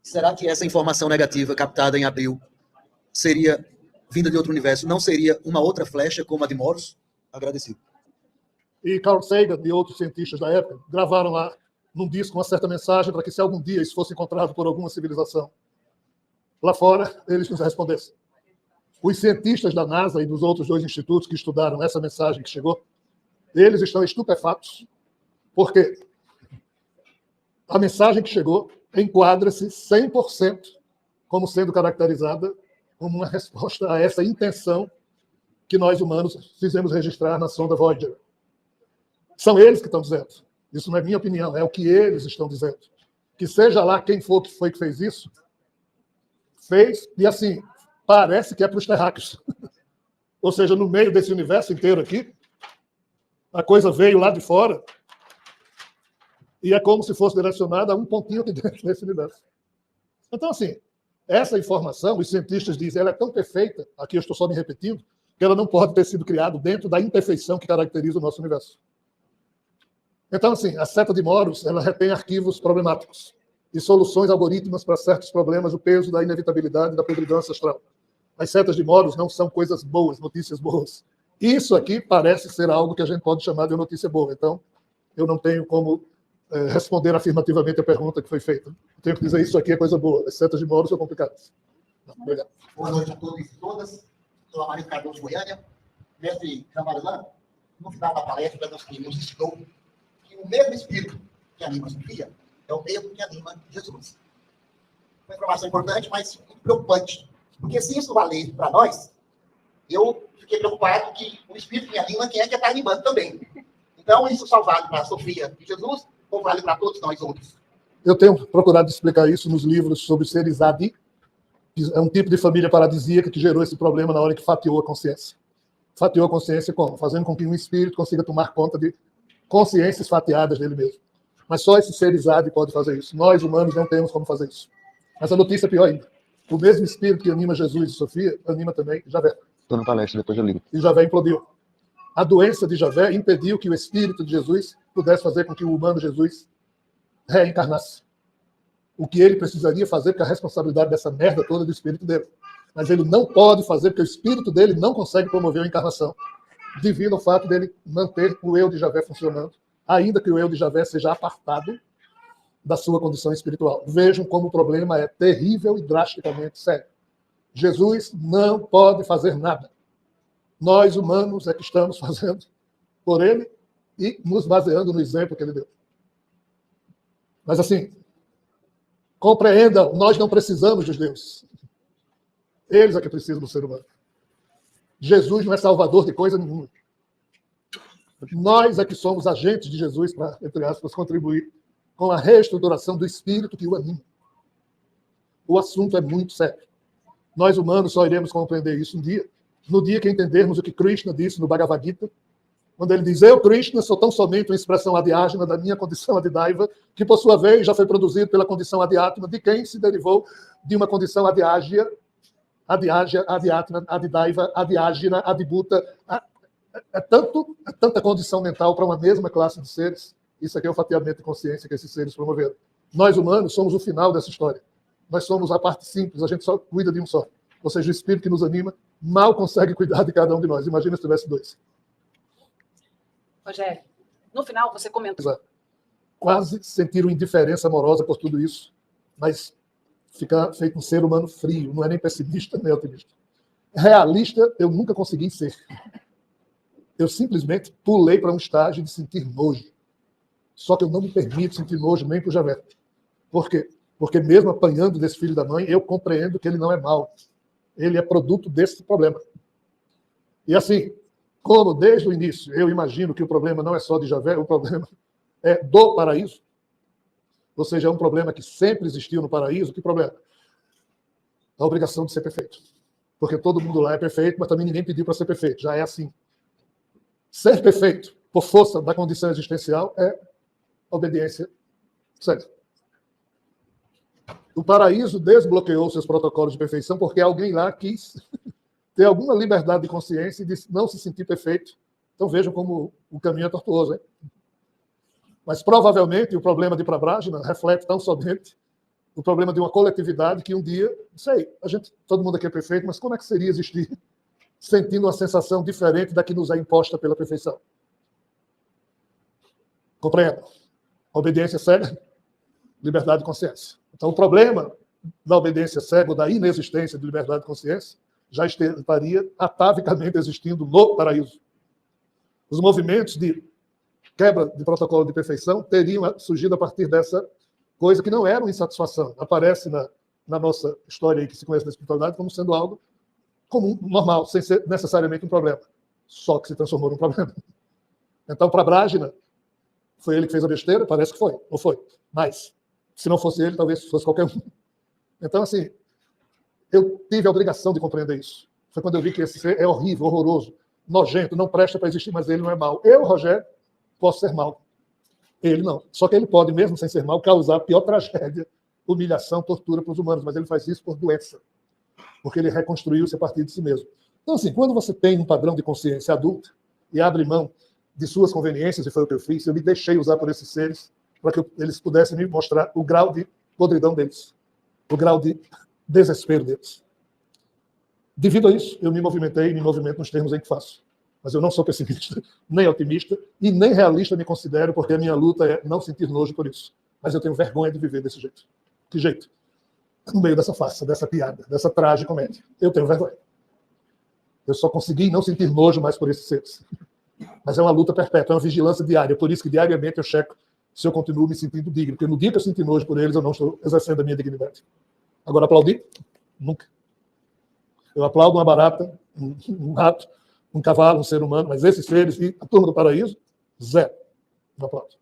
Será que essa informação negativa captada em abril seria vinda de outro universo? Não seria uma outra flecha como a de Moros? Agradecido. E Carl Sagan e outros cientistas da época gravaram lá num disco uma certa mensagem para que, se algum dia isso fosse encontrado por alguma civilização lá fora, eles nos respondessem. Os cientistas da NASA e dos outros 2 institutos que estudaram essa mensagem que chegou, eles estão estupefatos, porque a mensagem que chegou enquadra-se 100% como sendo caracterizada como uma resposta a essa intenção que nós humanos fizemos registrar na sonda Voyager. São eles que estão dizendo. Isso não é minha opinião, é o que eles estão dizendo. Que seja lá quem for que foi que fez isso, fez, e assim, parece que é para os terráqueos. Ou seja, no meio desse universo inteiro aqui, a coisa veio lá de fora e é como se fosse direcionada a um pontinho aqui dentro desse universo. Então, assim, essa informação, os cientistas dizem, ela é tão perfeita, aqui eu estou só me repetindo, que ela não pode ter sido criada dentro da imperfeição que caracteriza o nosso universo. Então, assim, a seta de Moros, ela retém arquivos problemáticos e soluções algorítmicas para certos problemas, o peso da inevitabilidade da podridão ancestral. As setas de Moros não são coisas boas, notícias boas. Isso aqui parece ser algo que a gente pode chamar de notícia boa. Então, eu não tenho como responder afirmativamente a pergunta que foi feita. Eu tenho que dizer isso aqui é coisa boa. As setas de Moros são complicadas. Obrigado. Boa noite a todos e todas. Sou Amário Cardoso de Goiânia. Mestre Jamarlan, no final da palestra, nos ensinou que o mesmo espírito que anima a Sofia é o mesmo que anima Jesus. Uma informação importante, mas muito preocupante. Porque se isso valer para nós, eu fiquei preocupado que o espírito que me anima, quem é que está animando também. Então, isso só vale para a Sofia e Jesus, ou vale para todos nós outros? Eu tenho procurado explicar isso nos livros sobre seres adi. É um tipo de família paradisíaca que gerou esse problema na hora que fatiou a consciência. Fatiou a consciência como? Fazendo com que um espírito consiga tomar conta de consciências fatiadas dele mesmo. Mas só esse ser adi pode fazer isso. Nós, humanos, não temos como fazer isso. Mas a notícia é pior ainda. O mesmo espírito que anima Jesus e Sofia, anima também Javé. Estou na palestra, depois eu ligo. E Javé implodiu. A doença de Javé impediu que o espírito de Jesus pudesse fazer com que o humano Jesus reencarnasse. O que ele precisaria fazer, porque a responsabilidade dessa merda toda é do espírito dele. Mas ele não pode fazer, porque o espírito dele não consegue promover a encarnação, devido ao fato dele manter o eu de Javé funcionando, ainda que o eu de Javé seja apartado da sua condição espiritual. Vejam como o problema é terrível e drasticamente sério. Jesus não pode fazer nada. Nós, humanos, é que estamos fazendo por ele e nos baseando no exemplo que ele deu. Mas, assim, compreendam, nós não precisamos dos deuses. Eles é que precisam do ser humano. Jesus não é salvador de coisa nenhuma. Nós é que somos agentes de Jesus para, entre aspas, contribuir com a reestruturação do espírito que o anima. O assunto é muito sério. Nós, humanos, só iremos compreender isso um dia, no dia que entendermos o que Krishna disse no Bhagavad Gita, quando ele diz, eu, Krishna, sou tão somente uma expressão adiágena da minha condição adidaiva, que, por sua vez, já foi produzido pela condição adiátma de quem se derivou de uma condição adiágia, adiátma, adidaiva, adiágena, adibhuta. É tanta condição mental para uma mesma classe de seres. Isso aqui é o fatiamento de consciência que esses seres promoveram. Nós, humanos, somos o final dessa história. Nós somos a parte simples, a gente só cuida de um só. Ou seja, o espírito que nos anima mal consegue cuidar de cada um de nós. Imagina se tivesse 2. Rogério, no final você comentou. Quase sentiram indiferença amorosa por tudo isso, mas ficar feito um ser humano frio, não é nem pessimista, nem otimista. Realista, eu nunca consegui ser. Eu simplesmente pulei para um estágio de sentir nojo. Só que eu não me permito sentir nojo nem para o Javé. Por quê? Porque mesmo apanhando desse filho da mãe, eu compreendo que ele não é mau. Ele é produto desse problema. E assim, como desde o início eu imagino que o problema não é só de Javé, o problema é do paraíso, ou seja, é um problema que sempre existiu no paraíso. Que problema? A obrigação de ser perfeito. Porque todo mundo lá é perfeito, mas também ninguém pediu para ser perfeito. Já é assim. Ser perfeito, por força da condição existencial, é obediência certa. O paraíso desbloqueou seus protocolos de perfeição porque alguém lá quis ter alguma liberdade de consciência e de não se sentir perfeito. Então vejam como o caminho é tortuoso, hein? Mas provavelmente o problema de Prabhajana reflete tão somente o problema de uma coletividade que um dia, não sei, todo mundo aqui é perfeito, mas como é que seria existir sentindo uma sensação diferente da que nos é imposta pela perfeição? Compreenda? Obediência cega, liberdade de consciência. Então, o problema da obediência cega ou da inexistência de liberdade de consciência já estaria atavicamente existindo no paraíso. Os movimentos de quebra de protocolo de perfeição teriam surgido a partir dessa coisa que não era uma insatisfação. Aparece na nossa história aí, que se conhece da espiritualidade, como sendo algo comum, normal, sem ser necessariamente um problema. Só que se transformou num problema. Então, para Brágina, foi ele que fez a besteira? Parece que foi, não foi. Mas, se não fosse ele, talvez fosse qualquer um. Então, assim, eu tive a obrigação de compreender isso. Foi quando eu vi que esse ser é horrível, horroroso, nojento, não presta para existir, mas ele não é mau. Eu, Rogério, posso ser mau. Ele não. Só que ele pode, mesmo sem ser mau, causar a pior tragédia, humilhação, tortura para os humanos, mas ele faz isso por doença, porque ele reconstruiu-se a partir de si mesmo. Então, assim, quando você tem um padrão de consciência adulta e abre mão de suas conveniências, e foi o que eu fiz, eu me deixei usar por esses seres para que eles pudessem me mostrar o grau de podridão deles, o grau de desespero deles. Devido a isso, eu me movimento nos termos em que faço. Mas eu não sou pessimista, nem otimista, e nem realista me considero, porque a minha luta é não sentir nojo por isso. Mas eu tenho vergonha de viver desse jeito. Que jeito? No meio dessa farsa, dessa piada, dessa tragicomédia. Eu tenho vergonha. Eu só consegui não sentir nojo mais por esses seres. Mas é uma luta perpétua, é uma vigilância diária. Por isso que diariamente eu checo se eu continuo me sentindo digno. Porque no dia que eu senti nojo por eles, eu não estou exercendo a minha dignidade. Agora, aplaudir? Nunca. Eu aplaudo uma barata, um rato, um cavalo, um ser humano, mas esses seres e a turma do paraíso, zero. Não aplaudo.